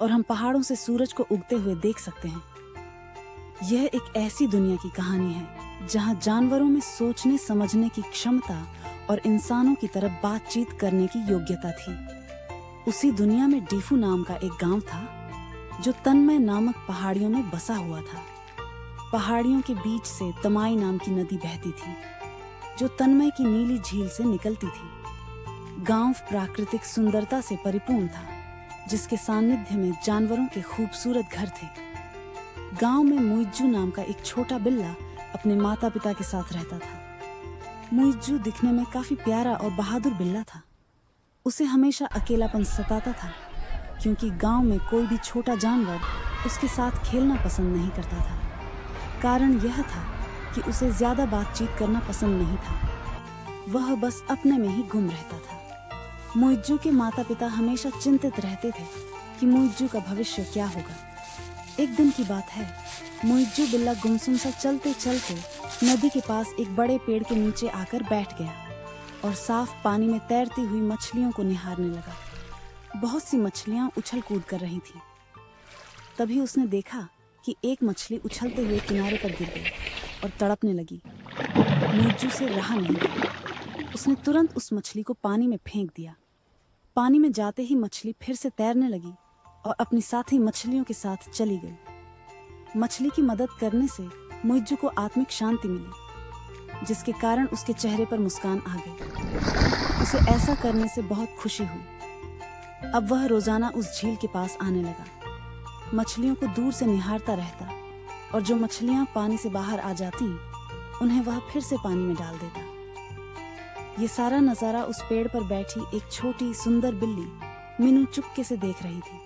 और हम पहाड़ों से सूरज को उगते हुए देख सकते हैं। यह एक ऐसी दुनिया की कहानी है जहां जानवरों में सोचने समझने की क्षमता और इंसानों की तरह बातचीत करने की योग्यता थी। उसी दुनिया में डीफू नाम का एक गांव था जो तन्मय नामक पहाड़ियों में बसा हुआ था। पहाड़ियों के बीच से तमाई नाम की नदी बहती थी जो तन्मय की नीली झील से निकलती थी। गांव प्राकृतिक सुंदरता से परिपूर्ण था जिसके सानिध्य में जानवरों के खूबसूरत घर थे। गांव में मुइज्जू नाम का एक छोटा बिल्ला अपने माता पिता के साथ रहता था। मुइज्जू दिखने में काफी प्यारा और बहादुर बिल्ला था। उसे हमेशा अकेलापन सताता था क्योंकि गांव में कोई भी छोटा जानवर उसके साथ खेलना पसंद नहीं करता था। कारण यह था कि उसे ज्यादा बातचीत करना पसंद नहीं था। वह बस अपने में ही गुम रहता था। मुइज्जू के माता पिता हमेशा चिंतित रहते थे कि मुइज्जू का भविष्य क्या होगा। एक दिन की बात है, मुइज्जू बिल्ला गुमसुम सा चलते चलते नदी के पास एक बड़े पेड़ के नीचे आकर बैठ गया और साफ पानी में तैरती हुई मछलियों को निहारने लगा। बहुत सी मछलियां उछल कूद कर रही थीं। तभी उसने देखा कि एक मछली उछलते हुए किनारे पर गिर गई और तड़पने लगी। मुइज्जू से रहा नहीं गया। उसने तुरंत उस मछली को पानी में फेंक दिया। पानी में जाते ही मछली फिर से तैरने लगी और अपनी साथी मछलियों के साथ चली गई। मछली की मदद करने से मुइज्जू को आत्मिक शांति मिली जिसके कारण उसके चेहरे पर मुस्कान आ गई। उसे ऐसा करने से बहुत खुशी हुई। अब वह रोजाना उस झील के पास आने लगा। मछलियों को दूर से निहारता रहता और जो मछलियां पानी से बाहर आ जाती उन्हें वह फिर से पानी में डाल देता। ये सारा नजारा उस पेड़ पर बैठी एक छोटी सुंदर बिल्ली मीनू चुपके से देख रही थी,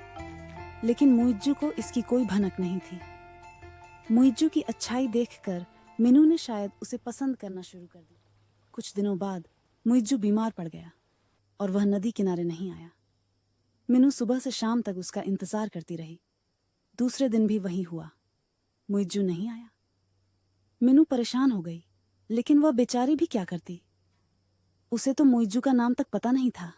लेकिन मुइज्जू को इसकी कोई भनक नहीं थी। मुइज्जू की अच्छाई देखकर मीनू ने शायद उसे पसंद करना शुरू कर दिया। कुछ दिनों बाद मुइज्जू बीमार पड़ गया और वह नदी किनारे नहीं आया। मीनू सुबह से शाम तक उसका इंतजार करती रही। दूसरे दिन भी वही हुआ, मुइज्जू नहीं आया। मीनू परेशान हो गई, लेकिन वह बेचारी भी क्या करती। उसे तो मुइज्जू का नाम तक पता नहीं था।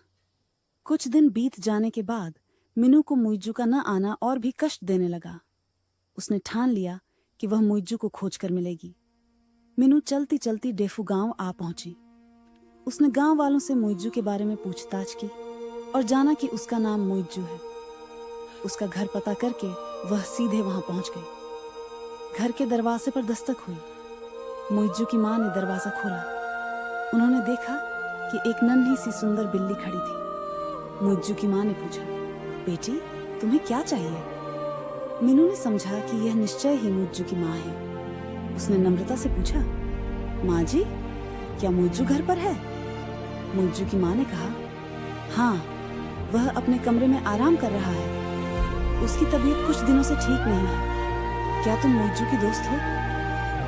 कुछ दिन बीत जाने के बाद मीनू को मुइज्जू का न आना और भी कष्ट देने लगा। उसने ठान लिया कि वह मुइज्जू को खोजकर मिलेगी। मीनू चलती चलती डेफू गांव आ पहुंची। उसने गांव वालों से मुइज्जू के बारे में पूछताछ की और जाना कि उसका नाम मुइज्जू है। उसका घर पता करके वह सीधे वहां पहुंच गई। घर के दरवाजे पर दस्तक हुई। मुइज्जू की मां ने दरवाजा खोला। उन्होंने देखा कि एक नन्ही सी सुंदर बिल्ली खड़ी थी। मुइज्जू की मां ने पूछा, बेटी तुम्हें क्या चाहिए? मीनू ने समझा कि यह निश्चय ही मुइज्जू की मां है। उसने नम्रता से पूछा, माँ जी क्या मुइज्जू घर पर है? मुइज्जू की मां ने कहा, हाँ, वह अपने कमरे में आराम कर रहा है। उसकी तबीयत कुछ दिनों से ठीक नहीं है। क्या तुम मुइज्जू की दोस्त हो?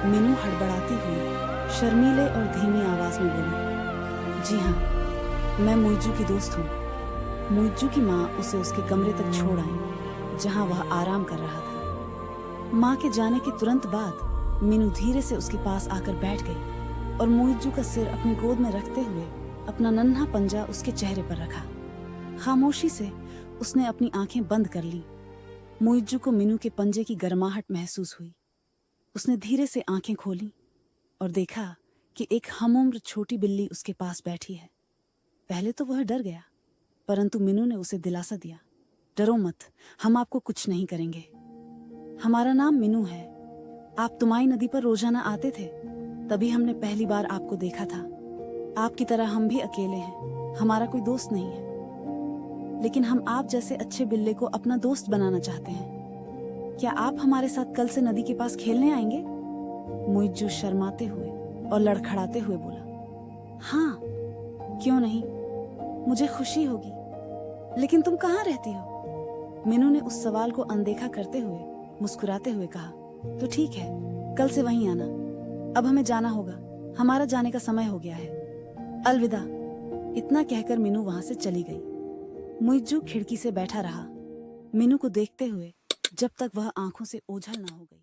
मीनू हड़बड़ाती हुई शर्मीले और धीमी आवाज में बोली, जी हाँ, मैं मुइज्जू की दोस्त हूँ। मुइज्जू की माँ उसे उसके कमरे तक छोड़ आई जहाँ वह आराम कर रहा था। माँ के जाने के तुरंत बाद मीनू धीरे से उसके पास आकर बैठ गई और मुइज्जू का सिर अपनी गोद में रखते हुए अपना नन्हा पंजा उसके चेहरे पर रखा। खामोशी से उसने अपनी आंखें बंद कर ली। मुइज्जू को मीनू के पंजे की गर्माहट महसूस हुई। उसने धीरे से आंखें खोली और देखा कि एक हमउम्र छोटी बिल्ली उसके पास बैठी है। पहले तो वह डर गया, परंतु मीनू ने उसे दिलासा दिया, डरो मत, हम आपको कुछ नहीं करेंगे। हमारा नाम मीनू है। आप तुमाई नदी पर रोजाना आते थे, तभी हमने पहली बार आपको देखा था। आपकी तरह हम भी अकेले हैं, हमारा कोई दोस्त नहीं है, लेकिन हम आप जैसे अच्छे बिल्ले को अपना दोस्त बनाना चाहते हैं। क्या आप हमारे साथ कल से नदी के पास खेलने आएंगे? मुइज्जू शर्माते हुए और लड़खड़ाते हुए बोला, हाँ, क्यों नहीं, मुझे खुशी होगी। लेकिन तुम कहाँ रहती हो? मीनू ने उस सवाल को अनदेखा करते हुए मुस्कुराते हुए कहा, तो ठीक है, कल से वहीं आना। अब हमें जाना होगा, हमारा जाने का समय हो गया है। अलविदा। इतना कहकर मीनू वहां से चली गई। मुइज्जू खिड़की से बैठा रहा, मीनू को देखते हुए, जब तक वह आंखों से ओझल ना हो गई।